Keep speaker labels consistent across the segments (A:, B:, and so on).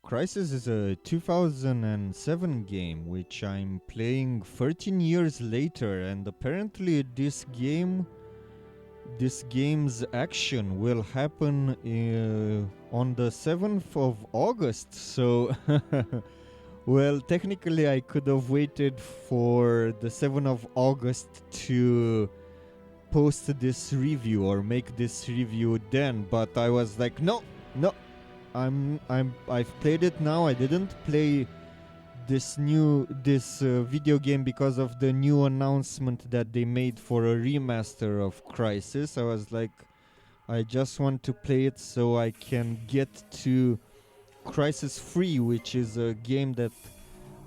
A: Crysis is a 2007 game which I'm playing 13 years later, and apparently this game's action will happen on the 7th of August. So well, technically I could have waited for the 7th of August to post this review or make this review then, but I was like, no, I've played it now. I didn't play this video game because of the new announcement that they made for a remaster of Crysis. I was like, I just want to play it so I can get to Crysis 3, which is a game that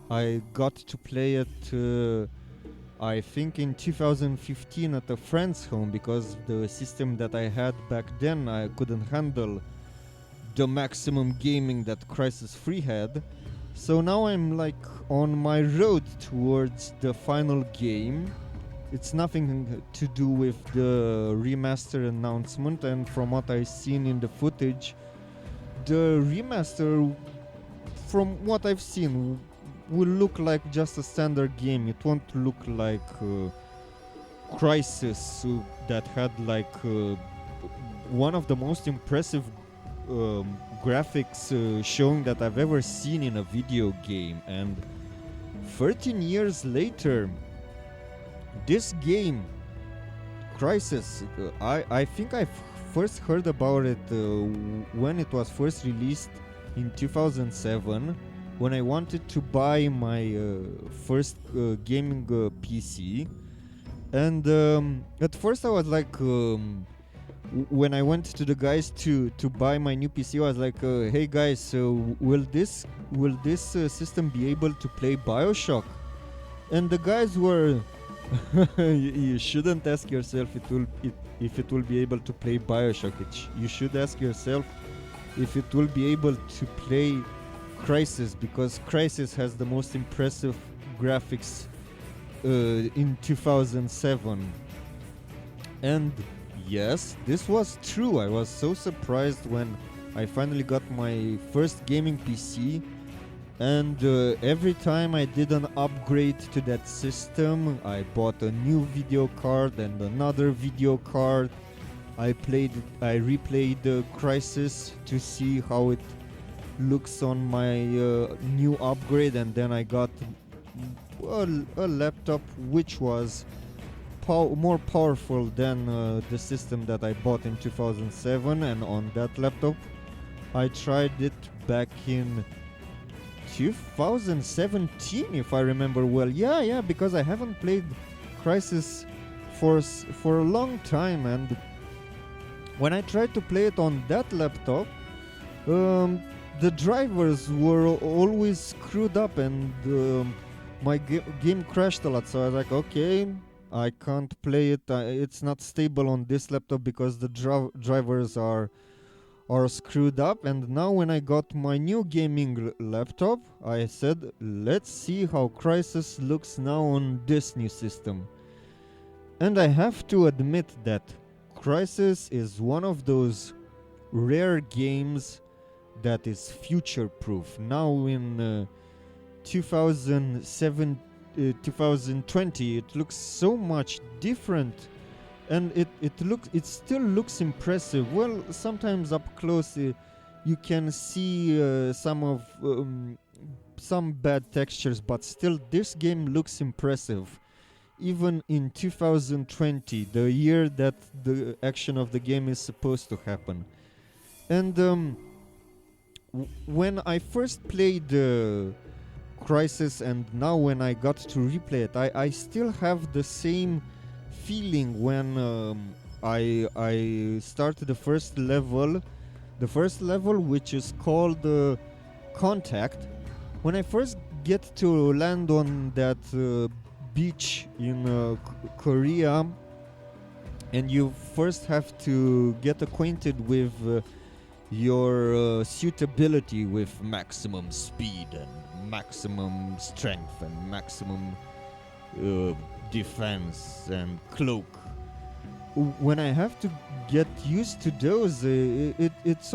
A: I got to play it I think in 2015 at a friend's home, because the system that I had back then I couldn't handle the maximum gaming that Crysis 3 had. So now I'm like on my road towards the final game. It's nothing to do with the remaster announcement, and from what I've seen in the footage, the remaster, from what I've seen, will look like just a standard game. It won't look like Crysis that had like one of the most impressive graphics showing that I've ever seen in a video game. And 13 years later, this game, Crysis, I think I first heard about it when it was first released in 2007, when I wanted to buy my first gaming PC. And at first I was like, when I went to the guys to buy my new PC, I was like, hey guys, so will this system be able to play BioShock? And the guys were you shouldn't ask yourself if it will be able to play BioShock. You should ask yourself if it will be able to play Crysis, because Crysis has the most impressive graphics in 2007. And yes, this was true. I was so surprised when I finally got my first gaming PC, and every time I did an upgrade to that system, I bought a new video card and another video card. I replayed Crysis to see how it looks on my new upgrade, and then I got a laptop which was more powerful than the system that I bought in 2007. And on that laptop I tried it back in 2017, if I remember well. Yeah, because I haven't played Crysis for a long time, and when I tried to play it on that laptop, the drivers were always screwed up, and my game crashed a lot. So I was like, okay, I can't play it. It's not stable on this laptop because the drivers are screwed up. And now when I got my new gaming laptop, I said, let's see how Crysis looks now on this new system. And I have to admit that Crysis is one of those rare games that is future-proof. Now in 2020, it looks so much different, and it still looks impressive. Well, sometimes up close you can see some bad textures, but still this game looks impressive, even in 2020, the year that the action of the game is supposed to happen. And when I first played Crysis, and now when I got to replay it, I still have the same feeling when I started the first level, which is called Contact. When I first get to land on that beach in Korea, and you first have to get acquainted with your suitability with maximum speed and maximum strength and maximum defense and cloak. when I have to get used to those, it's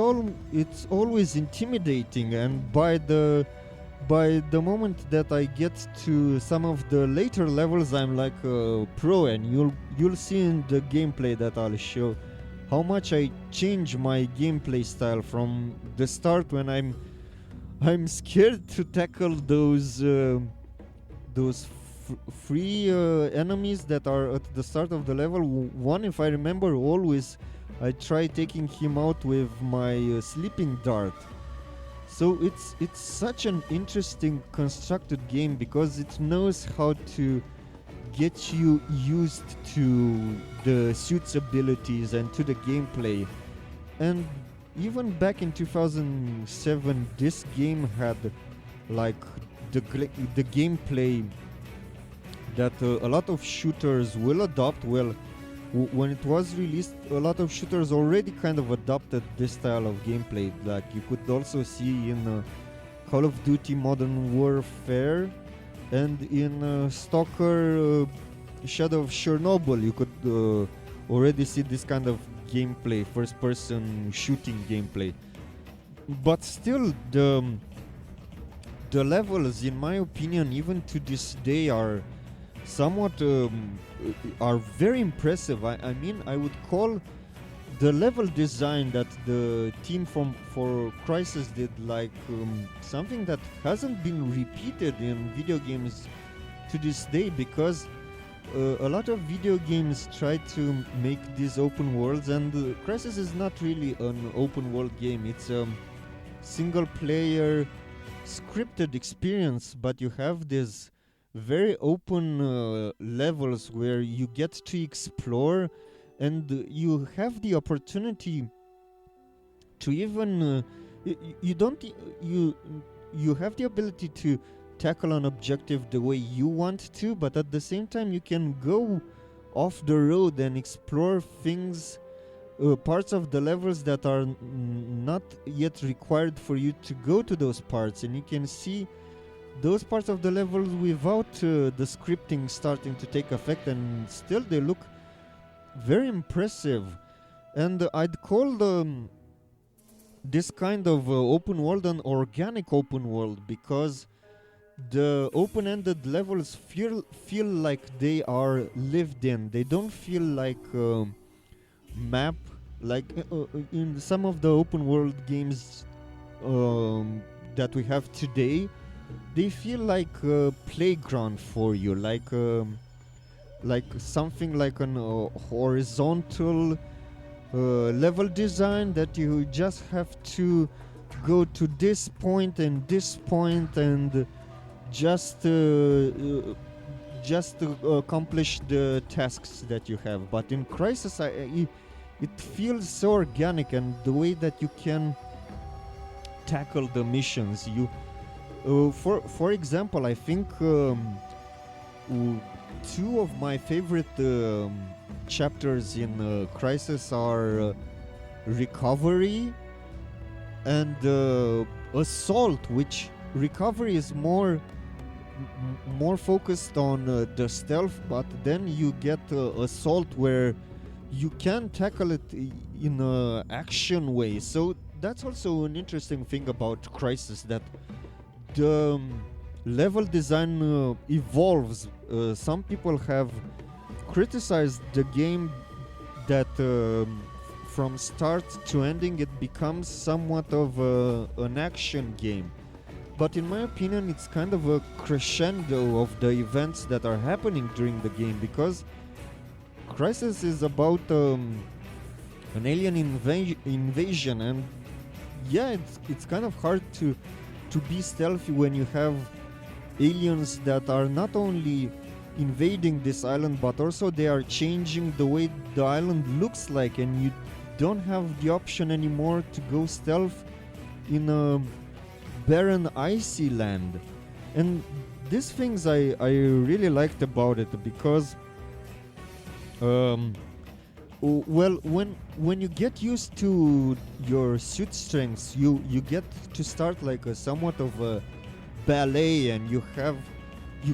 A: always intimidating, and by the moment that I get to some of the later levels, I'm like a pro, and you'll see in the gameplay that I'll show how much I change my gameplay style from the start when I'm scared to tackle those free enemies that are at the start of the level. One, if I remember, always I try taking him out with my sleeping dart. So it's such an interesting constructed game because it knows how to get you used to the suit's abilities and to the gameplay. And even back in 2007, this game had like the gameplay that a lot of shooters will adopt. Well, when it was released, a lot of shooters already kind of adopted this style of gameplay. Like you could also see in Call of Duty Modern Warfare and in Stalker Shadow of Chernobyl. You could already see this kind of gameplay, first-person shooting gameplay. But still, the levels, in my opinion, even to this day, are somewhat are very impressive. I mean, I would call the level design that the team for Crysis did like something that hasn't been repeated in video games to this day, because a lot of video games try to make these open worlds, and Crysis is not really an open world game. It's a single player scripted experience, but you have this very open levels where you get to explore, and you have the opportunity to even you have the ability to tackle an objective the way you want to, but at the same time you can go off the road and explore things, parts of the levels that are not yet required for you to go to those parts, and you can see those parts of the levels without the scripting starting to take effect, and still they look very impressive. And I'd call this kind of open world an organic open world, because the open-ended levels feel like they are lived in. They don't feel like map, like in some of the open world games that we have today. They feel like a playground for you, like something like an horizontal level design that you just have to go to this point and this point and just to accomplish the tasks that you have. But in Crysis, it feels so organic, and the way that you can tackle the missions, for example, I think two of my favorite chapters in Crysis are Recovery and Assault, which Recovery is more focused on the stealth, but then you get Assault where you can tackle it in a action way. So that's also an interesting thing about Crysis, that the level design evolves. Some people have criticized the game that from start to ending it becomes somewhat of an action game. But in my opinion, it's kind of a crescendo of the events that are happening during the game, because Crysis is about an alien invasion, and yeah, it's kind of hard to be stealthy when you have aliens that are not only invading this island, but also they are changing the way the island looks like, and you don't have the option anymore to go stealth in a barren icy land. And these things I really liked about it, because well, when you get used to your suit strengths, you get to start like a somewhat of a ballet, and you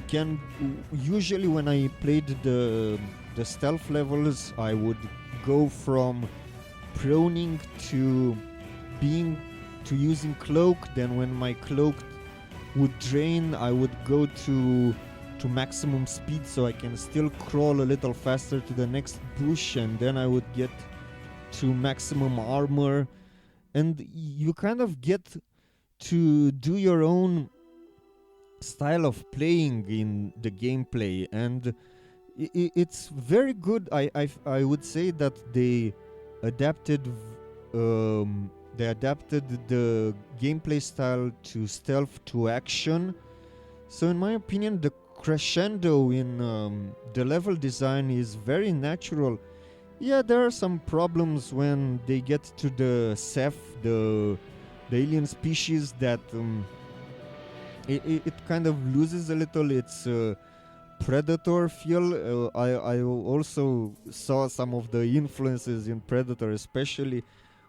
A: can usually, when I played the the stealth levels, I would go from proning to being to using cloak. Then when my cloak would drain, I would go to maximum speed so I can still crawl a little faster to the next bush, and then I would get to maximum armor. And you kind of get to do your own style of playing in the gameplay, and it's very good. I would say that they adapted the gameplay style to stealth to action. So in my opinion, the crescendo in the level design is very natural. Yeah, there are some problems when they get to the Ceph, the alien species, that it kind of loses a little its Predator feel. I also saw some of the influences in Predator, especially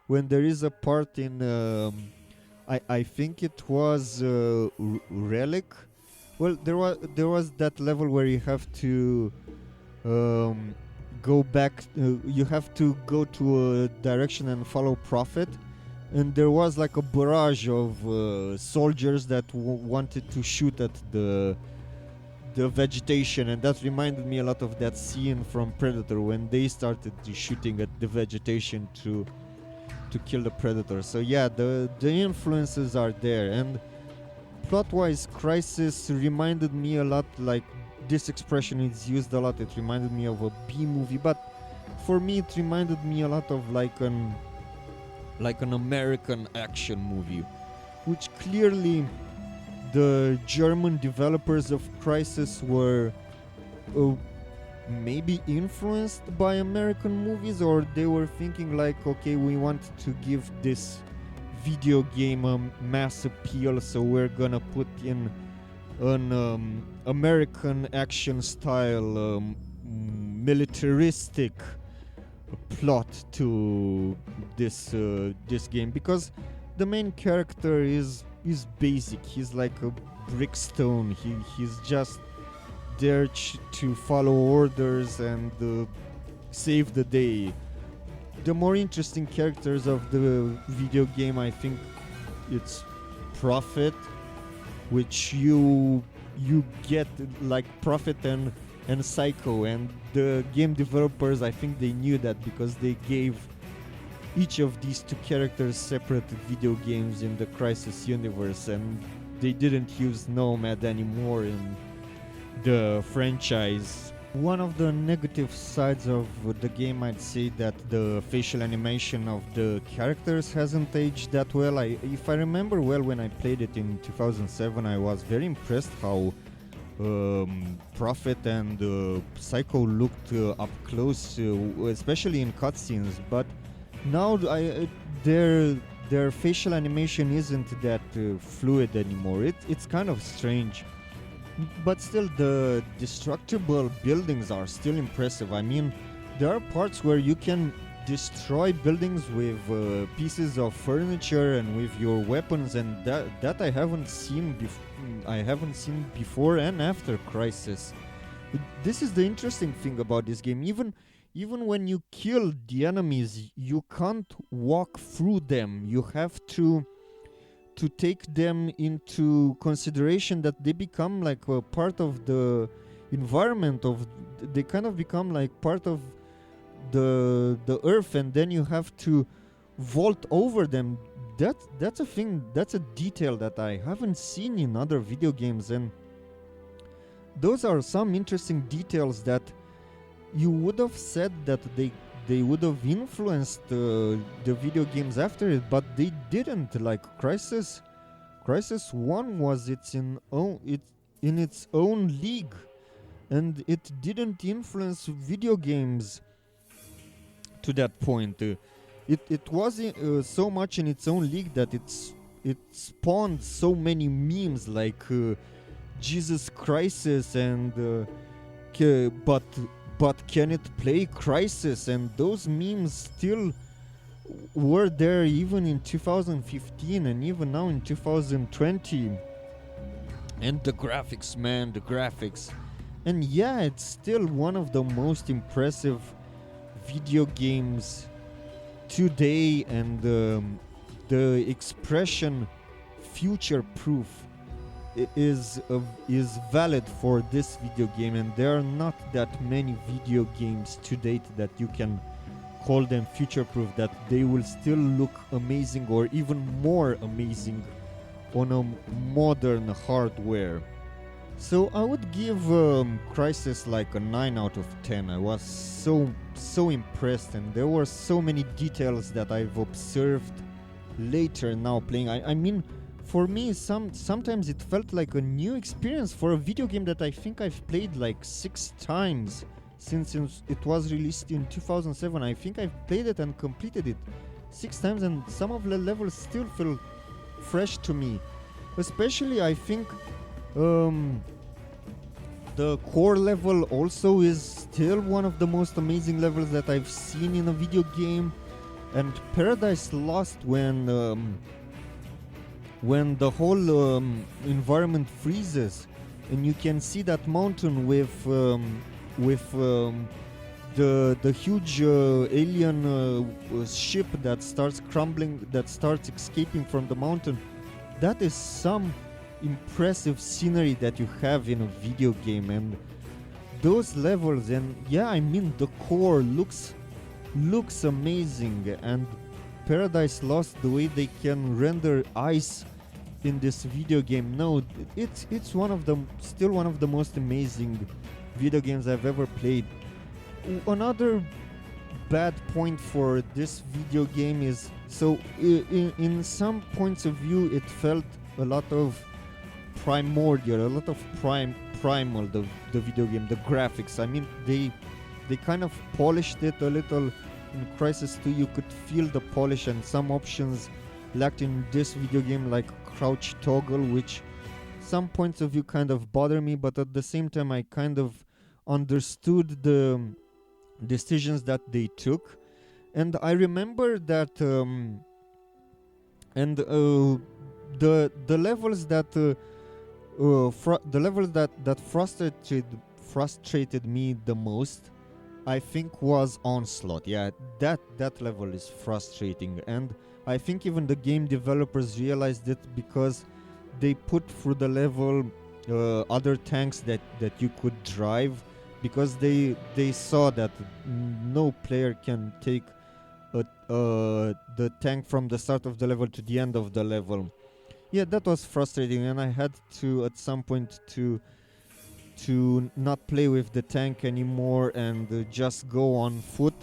A: when there is a part in I think it was Relic. Well, there was that level where you have to go back. You have to go to a direction and follow Prophet, and there was like a barrage of soldiers that wanted to shoot at the vegetation, and that reminded me a lot of that scene from Predator when they started shooting at the vegetation to kill the Predator. So yeah, the influences are there, and plot-wise, Crysis reminded me a lot, like this expression is used a lot, it reminded me of a B-movie, but for me it reminded me a lot of like an American action movie, which clearly the German developers of Crysis were maybe influenced by American movies, or they were thinking like, okay, we want to give this video game a mass appeal, so we're gonna put in an American action style militaristic plot to this game, because the main character is basic. He's like a brickstone. He's just there to follow orders and save the day. The more interesting characters of the video game, I think it's Prophet, which you get like Prophet and Psycho, and the game developers, I think they knew that because they gave each of these two characters separate video games in the Crysis universe, and they didn't use Nomad anymore in the franchise. One of the negative sides of the game, I'd say that the facial animation of the characters hasn't aged that well. If I remember well, when I played it in 2007, I was very impressed how Prophet and Psycho looked up close, especially in cutscenes. But now their facial animation isn't that fluid anymore. It's kind of strange. But still, the destructible buildings are still impressive. I mean, there are parts where you can destroy buildings with pieces of furniture and with your weapons, and that I haven't seen before and after Crysis. This is the interesting thing about this game. Even when you kill the enemies, you can't walk through them. You have to take them into consideration, that they become like a part of the environment they kind of become like part of the earth, and then you have to vault over them. That's a thing, that's a detail that I haven't seen in other video games, and those are some interesting details that you would have said that they would have influenced the video games after it, but they didn't. Like Crysis 1 was in its own league, and it didn't influence video games to that point. It was so much in its own league that it spawned so many memes like Jesus Crysis and but can it play Crysis? And those memes still were there even in 2015 and even now in 2020. And the graphics, man, the graphics. And yeah, it's still one of the most impressive video games today, and the expression future proof is valid for this video game, and there are not that many video games to date that you can call them future proof, that they will still look amazing or even more amazing on a modern hardware. So I would give Crysis like a 9 out of 10. I was so impressed, and there were so many details that I've observed later now playing. I mean, for me, sometimes it felt like a new experience for a video game that I think I've played like 6 times since it was released in 2007. I think I've played it and completed it 6 times, and some of the levels still feel fresh to me. Especially, I think the core level also is still one of the most amazing levels that I've seen in a video game. And Paradise Lost, when the whole environment freezes and you can see that mountain with the huge alien ship that starts crumbling, that starts escaping from the mountain, that is some impressive scenery that you have in a video game. And those levels, and yeah, I mean, the core looks amazing. And Paradise Lost, the way they can render ice in this video game, no, it's still one of the most amazing video games I've ever played. Another bad point for this video game is, so in some points of view it felt a lot of primordial, a lot of primal, the video game, the graphics. I mean, they kind of polished it a little. In Crysis 2 you could feel the polish, and some options lacked in this video game, like crouch toggle, which some points of view kind of bother me, but at the same time I kind of understood the decisions that they took. And I remember that the levels that frustrated me the most, I think, was Onslaught. Yeah, that level is frustrating, and I think even the game developers realized it, because they put through the level other tanks that you could drive, because they saw that no player can take the tank from the start of the level to the end of the level. Yeah, that was frustrating, and I had to at some point to not play with the tank anymore and just go on foot.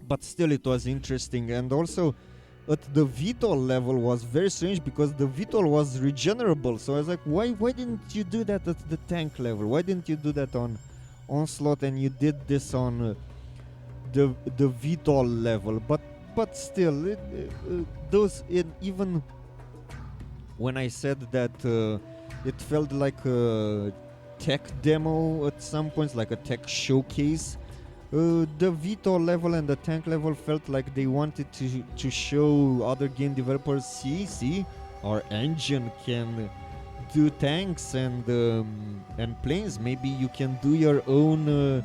A: But still, it was interesting. And also at the VTOL level was very strange, because the VTOL was regenerable. So I was like, why didn't you do that at the tank level? Why didn't you do that on Onslaught, and you did this on the VTOL level? But still, even when I said that it felt like a tech demo at some points, like a tech showcase, the VTOL level and the tank level felt like they wanted to show other game developers, see, our engine can do tanks and planes. Maybe you can do your own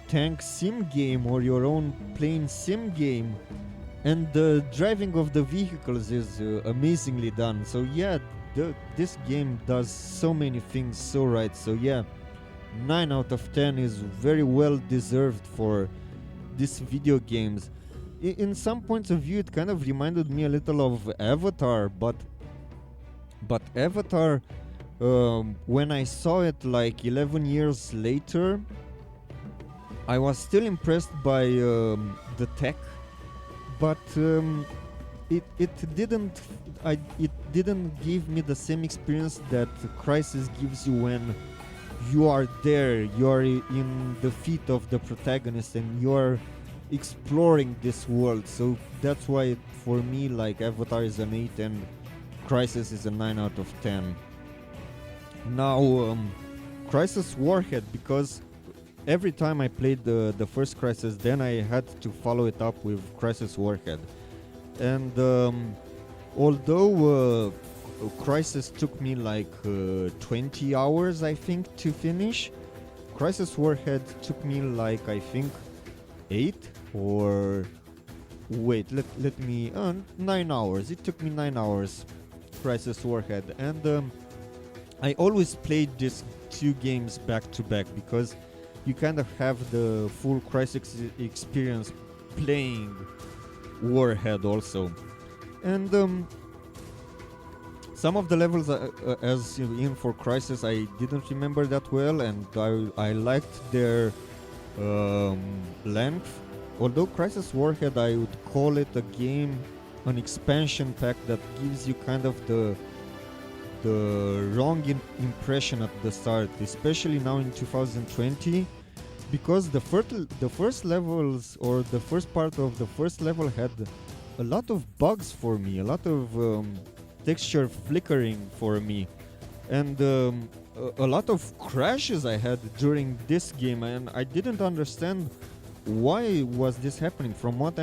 A: tank sim game or your own plane sim game. And the driving of the vehicles is amazingly done. So yeah, this game does so many things so right. So yeah, 9 out of 10 is very well deserved for these video games. In some points of view, it kind of reminded me a little of Avatar, but Avatar, when I saw it like 11 years later, I was still impressed by the tech, but it didn't give me the same experience that Crysis gives you when you are there, you are in the feet of the protagonist and you are exploring this world. So that's why for me, like, Avatar is an 8 and Crysis is a 9 out of 10. Now Crysis Warhead, because every time I played the first Crysis, then I had to follow it up with Crysis Warhead. And although Crysis took me like 20 hours, I think, to finish, Crysis Warhead took me like I think 8 or wait, let me 9 hours. It took me 9 hours, Crysis Warhead, and I always played these two games back to back because you kind of have the full Crysis experience playing Warhead also. And some of the levels, as in for Crysis, I didn't remember that well, and I liked their length. Although Crysis Warhead, I would call it a game, an expansion pack that gives you kind of the wrong impression at the start, especially now in 2020, because the first levels, or the first part of the first level, had a lot of bugs for me, a lot of texture flickering for me, and a lot of crashes I had during this game, and I didn't understand why was this happening. From what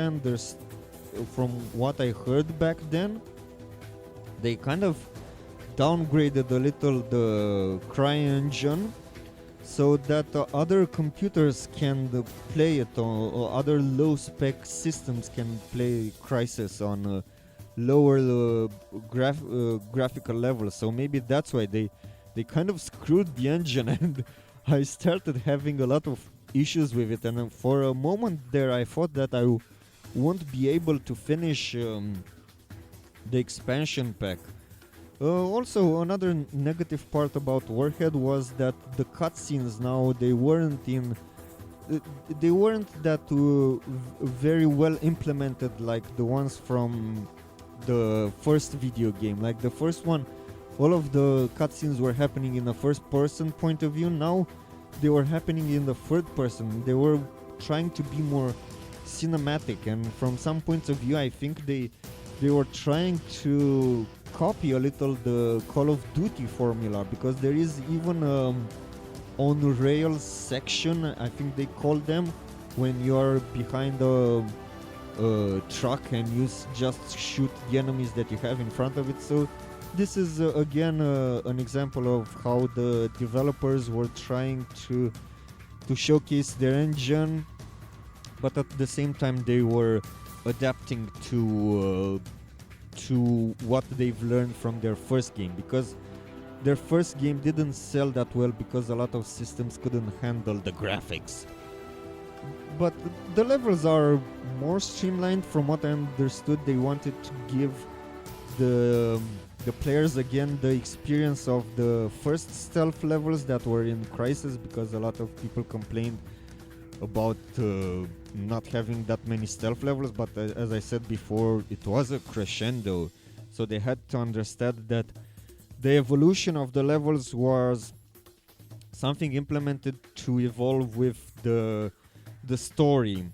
A: I heard back then, they kind of downgraded a little the CryEngine so that other computers can play it, or other low-spec systems can play Crysis on lower graphical levels. So maybe that's why they kind of screwed the engine, and I started having a lot of issues with it. And for a moment there, I thought that I won't be able to finish the expansion pack. Also, another negative part about Warhead was that the cutscenes now, they weren't that very well implemented like the ones from the first video game. Like the first one, all of the cutscenes were happening in a first-person point of view. Now they were happening in the third person. They were trying to be more cinematic, and from some points of view, I think they were trying to copy a little the Call of Duty formula, because there is even on rails section, I think they call them, when you're behind a truck and you just shoot the enemies that you have in front of it. So this is again an example of how the developers were trying to showcase their engine, but at the same time they were adapting to what they've learned from their first game, because their first game didn't sell that well because a lot of systems couldn't handle the graphics. But the levels are more streamlined. From what I understood, they wanted to give the players again the experience of the first stealth levels that were in Crysis, because a lot of people complained about not having that many stealth levels. But as I said before, it was a crescendo, so they had to understand that the evolution of the levels was something implemented to evolve with the story.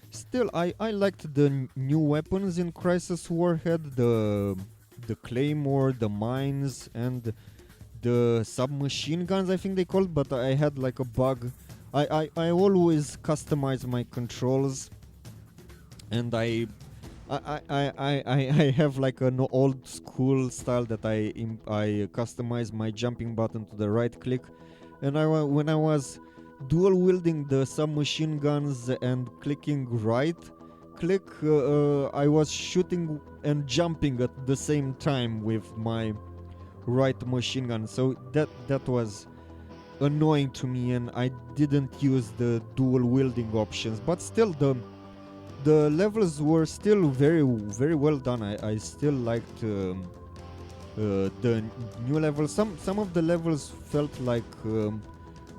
A: Still, I liked the new weapons in Crysis Warhead, the claymore, the mines, and the submachine guns, I think they called. But I had like a bug. I always customize my controls, and I have like an old school style that I customize my jumping button to the right click, and when I was dual wielding the submachine guns and clicking right click, I was shooting and jumping at the same time with my right machine gun. So that was annoying to me, and I didn't use the dual wielding options. But still, the levels were still very very well done. I still liked the new levels. Some of the levels felt like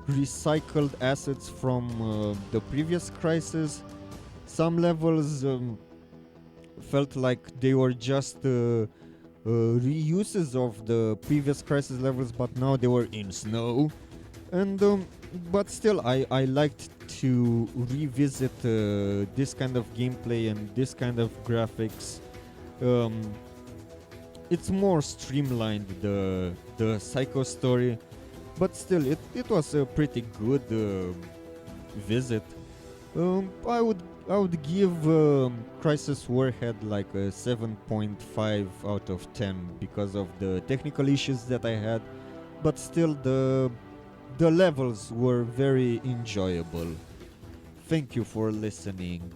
A: recycled assets from the previous Crysis. Some levels felt like they were just reuses of the previous Crysis levels, but now they were in snow. And but still, I liked to revisit this kind of gameplay and this kind of graphics. It's more streamlined, the Psycho story, but still, it was a pretty good visit. I would give Crysis Warhead like a 7.5 out of 10 because of the technical issues that I had, but still the the levels were very enjoyable. Thank you for listening.